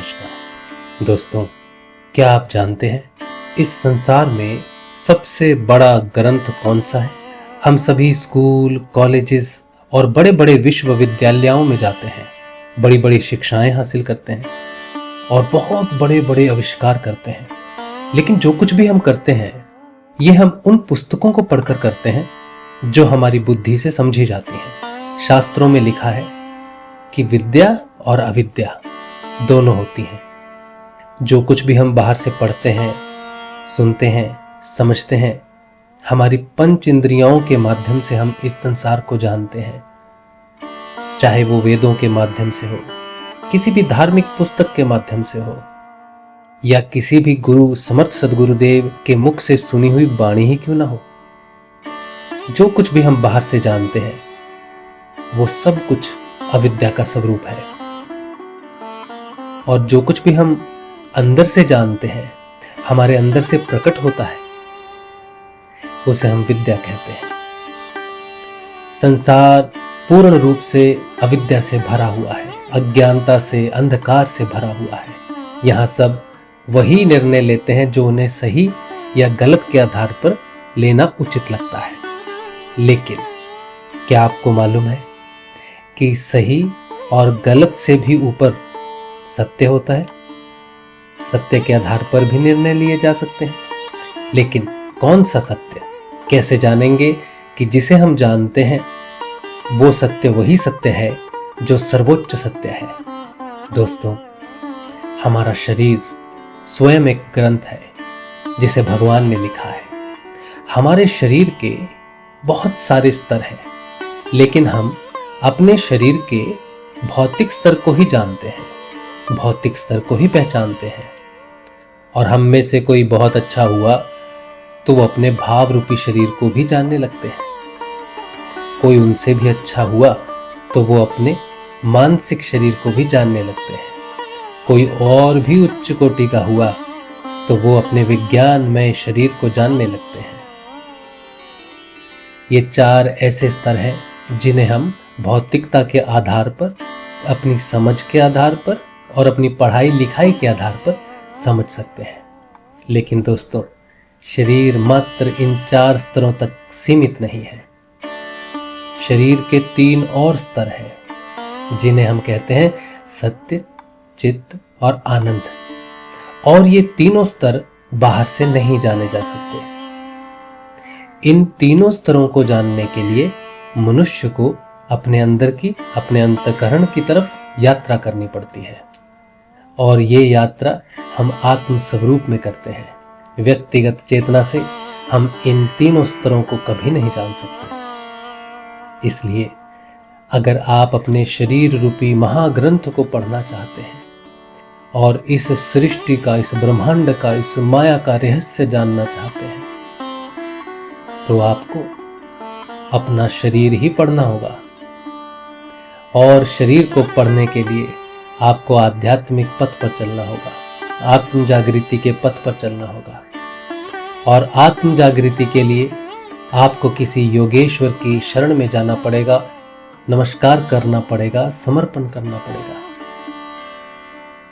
नमस्कार दोस्तों, क्या आप जानते हैं इस संसार में सबसे बड़ा ग्रंथ कौन सा है? हम सभी स्कूल, कॉलेजेस और बड़े बड़े विश्वविद्यालयों में जाते हैं, बड़ी बड़ी शिक्षाएं हासिल करते हैं और बहुत बड़े बड़े आविष्कार करते हैं। लेकिन जो कुछ भी हम करते हैं ये हम उन पुस्तकों को पढ़कर करते हैं जो हमारी बुद्धि से समझी जाती हैं। शास्त्रों में लिखा है कि विद्या और अविद्या दोनों होती हैं। जो कुछ भी हम बाहर से पढ़ते हैं, सुनते हैं, समझते हैं, हमारी पंच इंद्रियों के माध्यम से हम इस संसार को जानते हैं। चाहे वो वेदों के माध्यम से हो, किसी भी धार्मिक पुस्तक के माध्यम से हो, या किसी भी गुरु समर्थ सदगुरुदेव के मुख से सुनी हुई वाणी ही क्यों ना हो। जो कुछ भी हम बाहर से जानते हैं वो सब कुछ अविद्या का स्वरूप है, और जो कुछ भी हम अंदर से जानते हैं, हमारे अंदर से प्रकट होता है, उसे हम विद्या कहते हैं। संसार पूर्ण रूप से अविद्या से भरा हुआ है, अज्ञानता से, अंधकार से भरा हुआ है। यहाँ सब वही निर्णय लेते हैं जो उन्हें सही या गलत के आधार पर लेना उचित लगता है। लेकिन क्या आपको मालूम है कि सही और गलत से भी ऊपर सत्य होता है? सत्य के आधार पर भी निर्णय लिए जा सकते हैं। लेकिन कौन सा सत्य? कैसे जानेंगे कि जिसे हम जानते हैं वो सत्य वही सत्य है जो सर्वोच्च सत्य है? दोस्तों, हमारा शरीर स्वयं एक ग्रंथ है जिसे भगवान ने लिखा है। हमारे शरीर के बहुत सारे स्तर हैं, लेकिन हम अपने शरीर के भौतिक स्तर को ही जानते हैं, भौतिक स्तर को ही पहचानते हैं। और हम में से कोई बहुत अच्छा हुआ तो वो अपने भाव रूपी शरीर को भी जानने लगते हैं। कोई उनसे भी अच्छा हुआ तो वो अपने मानसिक शरीर को भी जानने लगते हैं। कोई और भी उच्च कोटि का हुआ तो वो अपने विज्ञानमय शरीर को जानने लगते हैं। ये चार ऐसे स्तर हैं जिन्हें हम भौतिकता के आधार पर, अपनी समझ के आधार पर और अपनी पढ़ाई लिखाई के आधार पर समझ सकते हैं। लेकिन दोस्तों, शरीर मात्र इन चार स्तरों तक सीमित नहीं है। शरीर के 3 और स्तर हैं जिन्हें हम कहते हैं सत्य, चित्त और आनंद। और ये तीनों स्तर बाहर से नहीं जाने जा सकते। इन तीनों स्तरों को जानने के लिए मनुष्य को अपने अंदर की, अपने अंतःकरण की तरफ यात्रा करनी पड़ती है। और ये यात्रा हम आत्म स्वरूप में करते हैं। व्यक्तिगत चेतना से हम इन तीनों स्तरों को कभी नहीं जान सकते। इसलिए अगर आप अपने शरीर रूपी महाग्रंथ को पढ़ना चाहते हैं और इस सृष्टि का, इस ब्रह्मांड का, इस माया का रहस्य जानना चाहते हैं, तो आपको अपना शरीर ही पढ़ना होगा। और शरीर को पढ़ने के लिए आपको आध्यात्मिक पथ पर चलना होगा, आत्म जागृति के पथ पर चलना होगा। और आत्म जागृति के लिए आपको किसी योगेश्वर की शरण में जाना पड़ेगा, नमस्कार करना पड़ेगा, समर्पण करना पड़ेगा।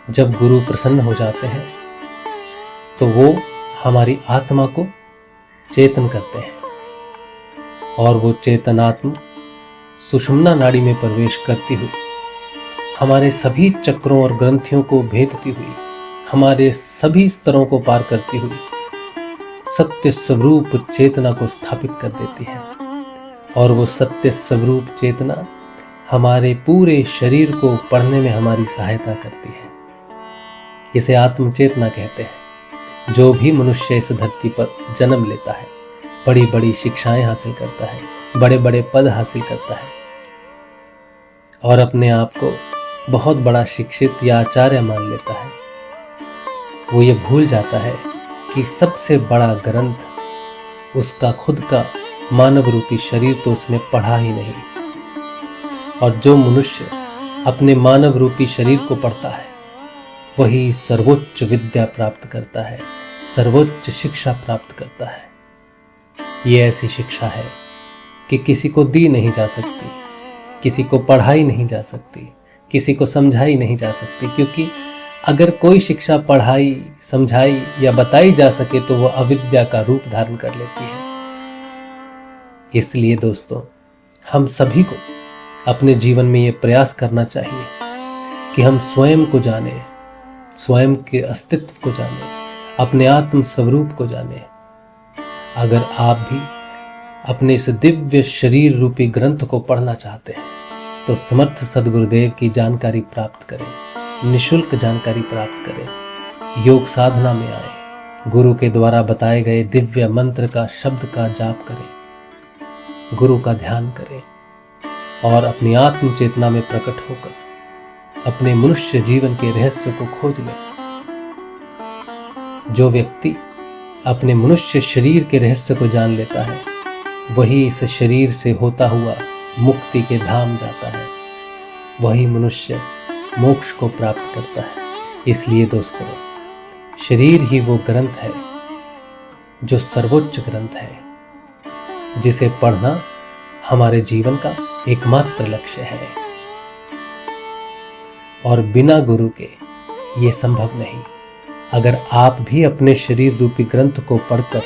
जब गुरु प्रसन्न हो जाते हैं तो वो हमारी आत्मा को चेतन करते हैं, और वो चेतनात्म सुषुम्ना नाड़ी में प्रवेश करती हुई, हमारे सभी चक्रों और ग्रंथियों को भेदती हुई, हमारे सभी स्तरों को पार करती हुई सत्य स्वरूप चेतना को स्थापित कर देती है। और वो सत्य स्वरूप चेतना हमारे पूरे शरीर को पढ़ने में हमारी सहायता करती है। इसे आत्म चेतना कहते हैं। जो भी मनुष्य इस धरती पर जन्म लेता है, बड़ी बड़ी शिक्षाएं हासिल करता है, बड़े बड़े पद हासिल करता है और अपने आप को बहुत बड़ा शिक्षित या आचार्य मान लेता है, वो ये भूल जाता है कि सबसे बड़ा ग्रंथ उसका खुद का मानव रूपी शरीर तो उसने पढ़ा ही नहीं। और जो मनुष्य अपने मानव रूपी शरीर को पढ़ता है वही सर्वोच्च विद्या प्राप्त करता है, सर्वोच्च शिक्षा प्राप्त करता है। ये ऐसी शिक्षा है कि किसी को दी नहीं जा सकती, किसी को पढ़ाई नहीं जा सकती, किसी को समझाई नहीं जा सकती, क्योंकि अगर कोई शिक्षा पढ़ाई, समझाई या बताई जा सके तो वह अविद्या का रूप धारण कर लेती है। इसलिए दोस्तों, हम सभी को अपने जीवन में ये प्रयास करना चाहिए कि हम स्वयं को जानें, स्वयं के अस्तित्व को जानें, अपने आत्म स्वरूप को जानें। अगर आप भी अपने इस दिव्य शरीर रूपी ग्रंथ को पढ़ना चाहते हैं तो समर्थ सद्गुरुदेव की जानकारी प्राप्त करें, निशुल्क जानकारी प्राप्त करें, योग साधना में आए, गुरु के द्वारा बताए गए दिव्य मंत्र का, शब्द का जाप करें, गुरु का ध्यान करें और अपनी आत्म चेतना में प्रकट होकर अपने मनुष्य जीवन के रहस्य को खोज लें। जो व्यक्ति अपने मनुष्य शरीर के रहस्य को जान लेता है वही इस शरीर से होता हुआ मुक्ति के धाम जाता है, वही मनुष्य मोक्ष को प्राप्त करता है। इसलिए दोस्तों, शरीर ही वो ग्रंथ है जो सर्वोच्च ग्रंथ है, जिसे पढ़ना हमारे जीवन का एकमात्र लक्ष्य है और बिना गुरु के ये संभव नहीं। अगर आप भी अपने शरीर रूपी ग्रंथ को पढ़कर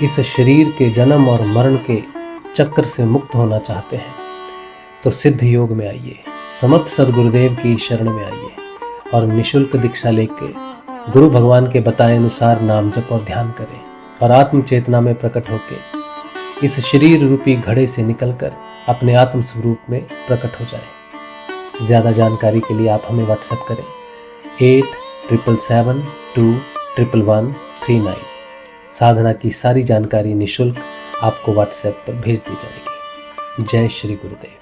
इस शरीर के जन्म और मरण के चक्र से मुक्त होना चाहते हैं तो सिद्ध योग में आइए, समर्थ सद्गुरुदेव की शरण में आइए और निशुल्क दीक्षा लेके गुरु भगवान के बताए अनुसार नाम जप और ध्यान करें और आत्म चेतना में प्रकट होके इस शरीर रूपी घड़े से निकलकर अपने आत्म स्वरूप में प्रकट हो जाए। ज़्यादा जानकारी के लिए आप हमें व्हाट्सएप करें 8777211139। साधना की सारी जानकारी निशुल्क आपको व्हाट्सएप पर भेज दी जाएगी। जय श्री गुरुदेव।